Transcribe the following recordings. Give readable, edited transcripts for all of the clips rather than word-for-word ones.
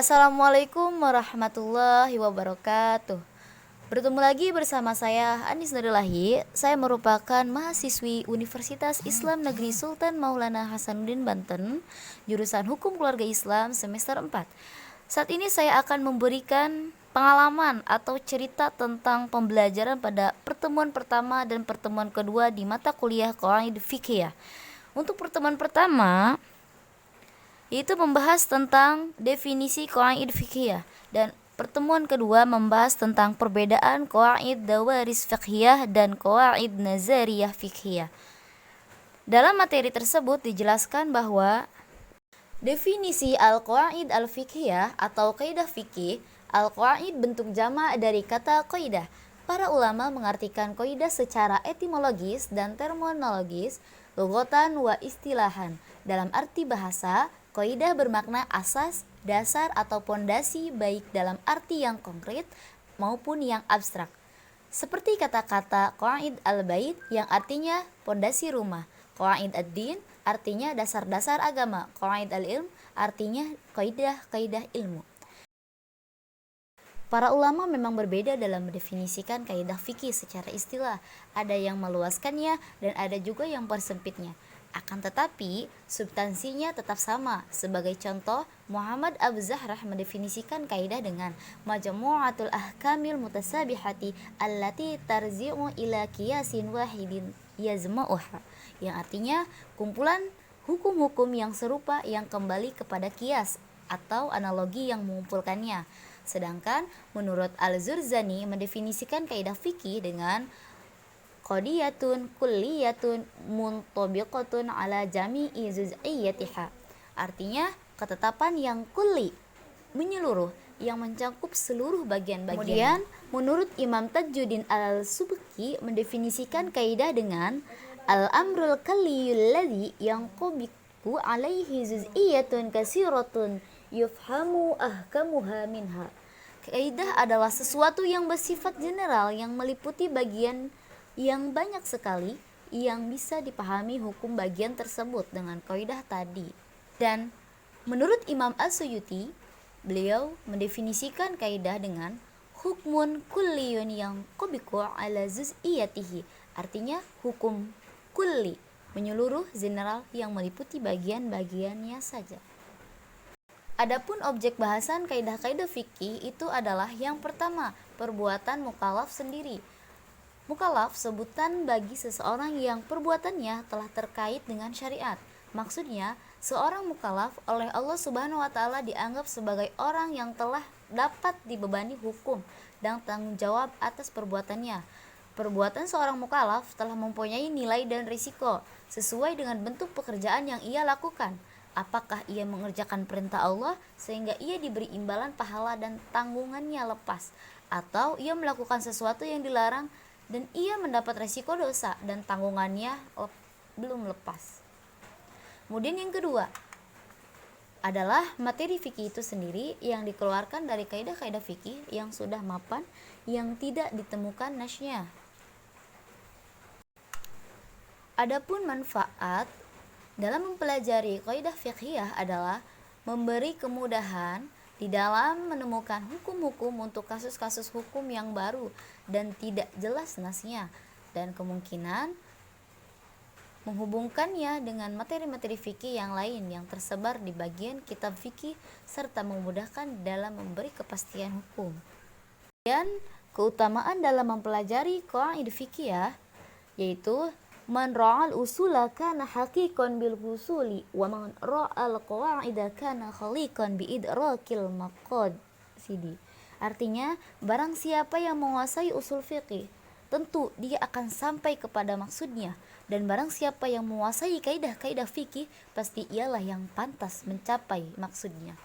Assalamualaikum warahmatullahi wabarakatuh. Bertemu lagi bersama saya Anis Nurilahi. Saya merupakan mahasiswi Universitas Islam Negeri Sultan Maulana Hasanuddin Banten, jurusan Hukum Keluarga Islam semester 4. Saat ini saya akan memberikan pengalaman atau cerita tentang pembelajaran pada pertemuan pertama dan pertemuan kedua di mata kuliah Qawaid Fiqhiyah. Untuk pertemuan pertama itu membahas tentang definisi qawaid fiqhiyah, dan pertemuan kedua membahas tentang perbedaan qawaid dawaris fiqhiyah dan qawaid nazariyah fiqhiyah. Dalam materi tersebut dijelaskan bahwa definisi al-qawaid al-fiqhiyah atau kaidah fikih. Al-qawaid bentuk jamak dari kata qaidah. Para ulama mengartikan qaidah secara etimologis dan terminologis, lughatan wa istilahan. Dalam arti bahasa, qaidah bermakna asas, dasar atau pondasi baik dalam arti yang konkret maupun yang abstrak. Seperti kata-kata qawaid al-bait yang artinya pondasi rumah, qawaid ad-din artinya dasar-dasar agama, qawaid al-ilm artinya kaidah-kaidah ilmu. Para ulama memang berbeda dalam mendefinisikan kaidah fikih secara istilah. Ada yang meluaskannya dan ada juga yang persempitnya. Akan tetapi, substansinya tetap sama. Sebagai contoh, Muhammad Abu Zahrah mendefinisikan kaidah dengan majmu'atul ahkamil mutasabihati allati tarzi'u ila qiyasin wahidin yazma'uha, yang artinya kumpulan hukum-hukum yang serupa yang kembali kepada qiyas atau analogi yang mengumpulkannya. Sedangkan menurut Al-Zurzani mendefinisikan kaidah fikih dengan qadiyatun kulliyatun muntabiqatun ala jami'i juz'iyyatiha. Artinya ketetapan yang kulli, menyeluruh, yang mencakup seluruh bagian-bagian. Kemudian menurut Imam Tajuddin Al-Subki mendefinisikan kaidah dengan al-amrul kalliyul ladzi yanqabiqu alaihi juz'iyyatun kasiratun yufhamu ahkamuha minha. Kaidah adalah sesuatu yang bersifat general yang meliputi bagian yang banyak sekali yang bisa dipahami hukum bagian tersebut dengan kaidah tadi. Dan menurut Imam As-Suyuti, beliau mendefinisikan kaidah dengan hukmun kulliyun yang qabiqu ala juz'iyatihi, artinya hukum kulli, menyeluruh, general, yang meliputi bagian-bagiannya saja. Adapun objek bahasan kaidah-kaidah fikih itu adalah yang pertama, perbuatan mukallaf sendiri. Mukallaf sebutan bagi seseorang yang perbuatannya telah terkait dengan syariat. Maksudnya, seorang mukallaf oleh Allah Subhanahu wa taala dianggap sebagai orang yang telah dapat dibebani hukum dan tanggung jawab atas perbuatannya. Perbuatan seorang mukallaf telah mempunyai nilai dan risiko sesuai dengan bentuk pekerjaan yang ia lakukan. Apakah ia mengerjakan perintah Allah sehingga ia diberi imbalan pahala dan tanggungannya lepas, atau ia melakukan sesuatu yang dilarang dan ia mendapat resiko dosa dan tanggungannya belum lepas. Kemudian yang kedua adalah materi fikih itu sendiri yang dikeluarkan dari kaidah-kaidah fikih yang sudah mapan yang tidak ditemukan nasnya. Adapun manfaat dalam mempelajari kaidah fiqhiyah adalah memberi kemudahan di dalam menemukan hukum-hukum untuk kasus-kasus hukum yang baru dan tidak jelas nasnya, dan kemungkinan menghubungkannya dengan materi-materi fikih yang lain yang tersebar di bagian kitab fikih serta memudahkan dalam memberi kepastian hukum. Dan keutamaan dalam mempelajari qawaid fiqhiyah yaitu man ra'al usula kana haqiqan bil husuli wa man ra'al qawaida kana khaliqan bi idrakil maqasid. Artinya, barang siapa yang menguasai usul fikih, tentu dia akan sampai kepada maksudnya, dan barang siapa yang menguasai kaidah-kaidah fikih, pasti ialah yang pantas mencapai maksudnya.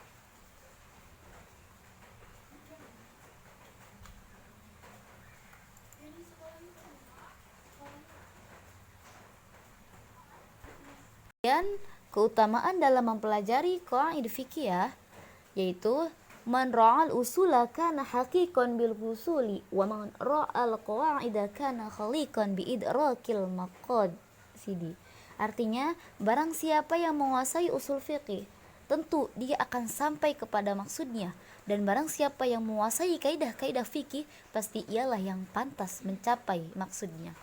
Dan keutamaan dalam mempelajari qawaid fiqhiyah yaitu man ra'al usula kana haqiqan bil husuli wa man ra'al qawaida kana khaliqan bi idrakil maqasid. Artinya, barang siapa yang menguasai usul fiqih, tentu dia akan sampai kepada maksudnya. Dan barang siapa yang menguasai kaidah-kaidah fikih, pasti ialah yang pantas mencapai maksudnya.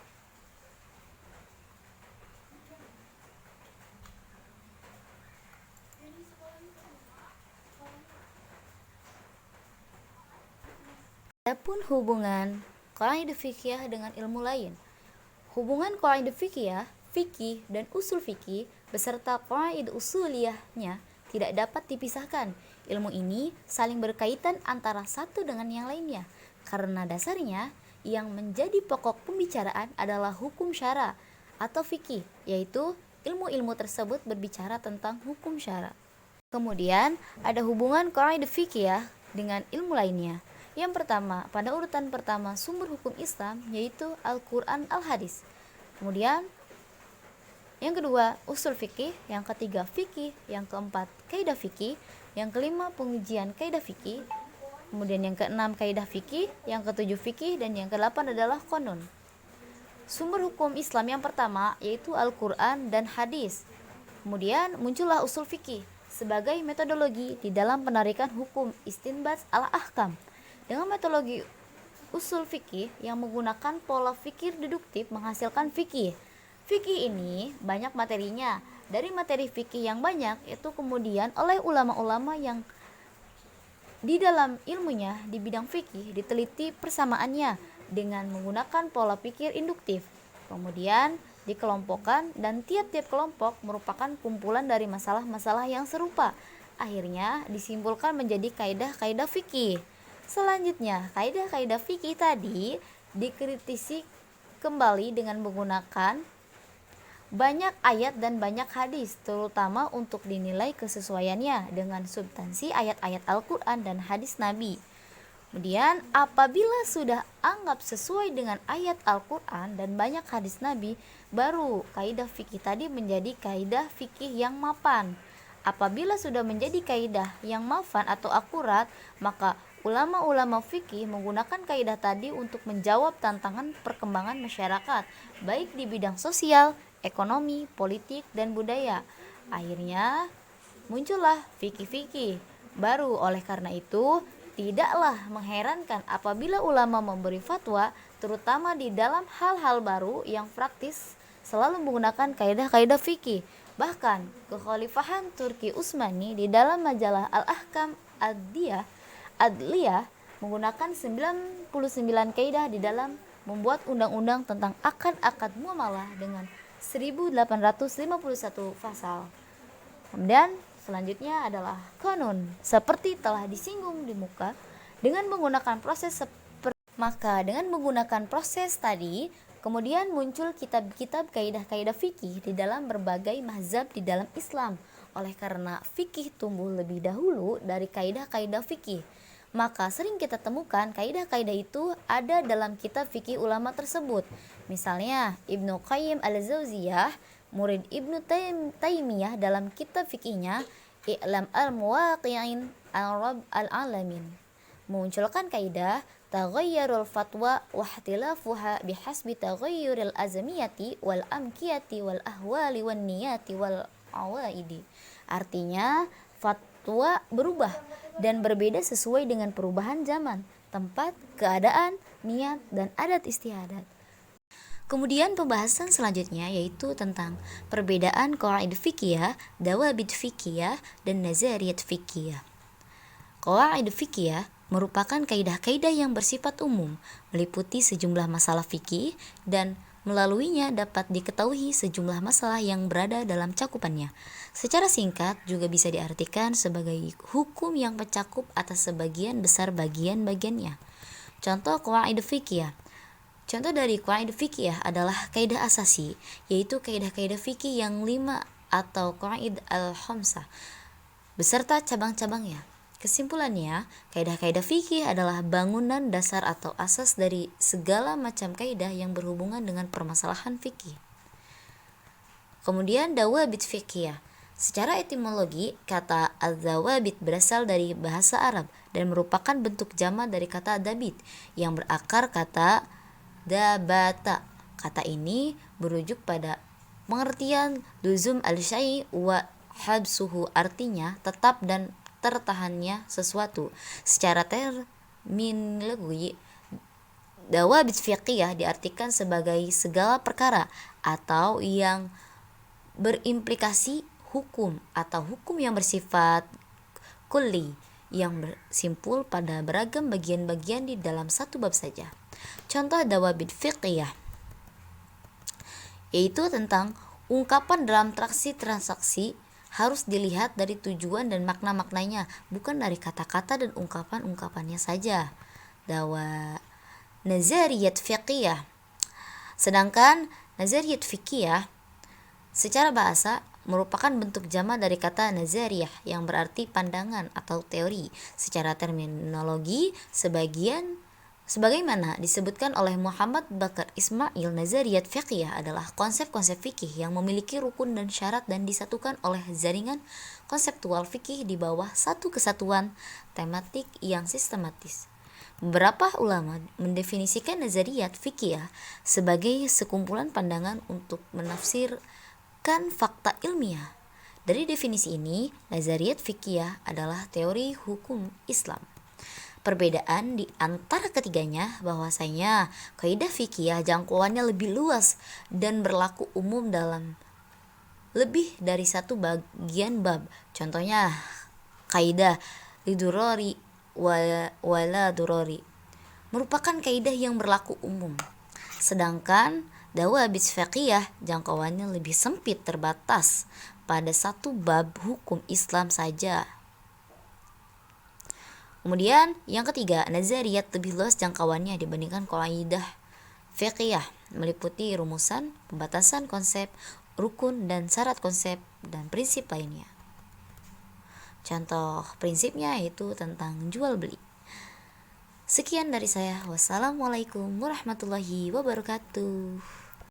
Adapun hubungan qaidah fikih dengan ilmu lain. Hubungan qaidah fikih dan usul fikih beserta qaidah usuliyahnya tidak dapat dipisahkan. Ilmu ini saling berkaitan antara satu dengan yang lainnya, karena dasarnya yang menjadi pokok pembicaraan adalah hukum syara atau fikih, yaitu ilmu-ilmu tersebut berbicara tentang hukum syara. Kemudian ada hubungan qaidah fikih dengan ilmu lainnya. Yang pertama, pada urutan pertama sumber hukum Islam yaitu Al-Quran Al-Hadis. Kemudian yang kedua usul fikih, yang ketiga fikih, yang keempat kaidah fikih, yang kelima pengujian kaidah fikih, kemudian yang keenam kaidah fikih, yang ketujuh fikih, dan yang kedelapan adalah qanun. Sumber hukum Islam yang pertama yaitu Al-Quran dan Hadis. Kemudian muncullah usul fikih sebagai metodologi di dalam penarikan hukum istinbat al-ahkam. Dengan metodologi usul fikih yang menggunakan pola fikir deduktif menghasilkan fikih. Fikih ini banyak materinya. Dari materi fikih yang banyak itu kemudian oleh ulama-ulama yang di dalam ilmunya di bidang fikih diteliti persamaannya dengan menggunakan pola pikir induktif. Kemudian dikelompokkan dan tiap-tiap kelompok merupakan kumpulan dari masalah-masalah yang serupa. Akhirnya disimpulkan menjadi kaidah-kaidah fikih. Selanjutnya, kaidah-kaidah fikih tadi dikritisi kembali dengan menggunakan banyak ayat dan banyak hadis, terutama untuk dinilai kesesuaiannya dengan substansi ayat-ayat Al-Quran dan hadis Nabi. Kemudian, apabila sudah anggap sesuai dengan ayat Al-Quran dan banyak hadis Nabi, baru kaidah fikih tadi menjadi kaidah fikih yang mapan. Apabila sudah menjadi kaidah yang mapan atau akurat, maka ulama-ulama fikih menggunakan kaidah tadi untuk menjawab tantangan perkembangan masyarakat, baik di bidang sosial, ekonomi, politik, dan budaya. Akhirnya muncullah fikih-fikih baru. Oleh karena itu, tidaklah mengherankan apabila ulama memberi fatwa, terutama di dalam hal-hal baru yang praktis, selalu menggunakan kaidah-kaidah fikih. Bahkan, kekhalifahan Turki Utsmani di dalam majalah Al-Ahkam Adliyah menggunakan 99 kaidah di dalam membuat undang-undang tentang akad-akad muamalah dengan 1851 pasal. Kemudian selanjutnya adalah qanun. Seperti telah disinggung di muka, dengan menggunakan proses tadi, kemudian muncul kitab-kitab kaidah-kaidah fikih di dalam berbagai mazhab di dalam Islam. Oleh karena fikih tumbuh lebih dahulu dari kaidah-kaidah fikih, maka sering kita temukan kaidah-kaidah itu ada dalam kitab fikih ulama tersebut. Misalnya Ibnu Qayyim al-Jauziyah, murid Ibnu Taimiyah, dalam kitab fikihnya I'lam al-Muwaqi'in al-Rabb al-Alamin memunculkan kaidah taghayyurul fatwa wa ihtilafuha bihasbi taghayyuril azmiyati wal amkiyati wal ahwali wan niyati wal awaidi. Artinya, fatwa berubah dan berbeda sesuai dengan perubahan zaman, tempat, keadaan, niat, dan adat istiadat. Kemudian pembahasan selanjutnya yaitu tentang perbedaan qawaid fikih, dawabit fikih, dan nazariyat fikih. Qawaid fikih merupakan kaidah-kaidah yang bersifat umum, meliputi sejumlah masalah fikih, dan melaluinya dapat diketahui sejumlah masalah yang berada dalam cakupannya. Secara singkat juga bisa diartikan sebagai hukum yang mencakup atas sebagian besar bagian-bagiannya. Contoh qawaid fikih. Contoh dari qawaid fikih adalah kaidah asasi, yaitu kaidah-kaidah fikih yang 5 atau qawaid al-khamsah beserta cabang-cabangnya. Kesimpulannya, kaidah-kaidah fikih adalah bangunan dasar atau asas dari segala macam kaidah yang berhubungan dengan permasalahan fikih. Kemudian dawabit fikih. Secara etimologi, kata az-zawabit berasal dari bahasa Arab dan merupakan bentuk jamak dari kata dabit yang berakar kata dabata. Kata ini berujuk pada pengertian luzum al-syai' wa habsuhu artinya tetap dan tertahannya sesuatu. Secara terminologi, dawabit fiqhiyah diartikan sebagai segala perkara atau yang berimplikasi hukum atau hukum yang bersifat kulli yang bersimpul pada beragam bagian-bagian di dalam satu bab saja. Contoh dawabit fiqhiyah yaitu tentang ungkapan dalam transaksi harus dilihat dari tujuan dan makna-maknanya, bukan dari kata-kata dan ungkapan-ungkapannya saja. Dawa nazariyat fiqhiyah. Sedangkan nazariyat fiqhiyah secara bahasa merupakan bentuk jamak dari kata nazariyah yang berarti pandangan atau teori. Secara terminologi, sebagaimana disebutkan oleh Muhammad Bakar Ismail, nazariyat fiqhiyah adalah konsep-konsep fikih yang memiliki rukun dan syarat dan disatukan oleh jaringan konseptual fikih di bawah satu kesatuan tematik yang sistematis. Beberapa ulama mendefinisikan nazariyat fiqhiyah sebagai sekumpulan pandangan untuk menafsirkan fakta ilmiah. Dari definisi ini, nazariyat fiqhiyah adalah teori hukum Islam. Perbedaan di antara ketiganya bahwasanya kaidah fikih jangkauannya lebih luas dan berlaku umum dalam lebih dari satu bagian bab. Contohnya kaidah lidurori wala durori merupakan kaidah yang berlaku umum. Sedangkan dawabit fiqhiyah jangkauannya lebih sempit, terbatas pada satu bab hukum Islam saja. Kemudian yang ketiga, nazariyat lebih luas jangkauannya dibandingkan kaidah fiqhiyah, meliputi rumusan, pembatasan konsep, rukun dan syarat konsep dan prinsip lainnya. Contoh prinsipnya yaitu tentang jual beli. Sekian dari saya. Wassalamualaikum warahmatullahi wabarakatuh.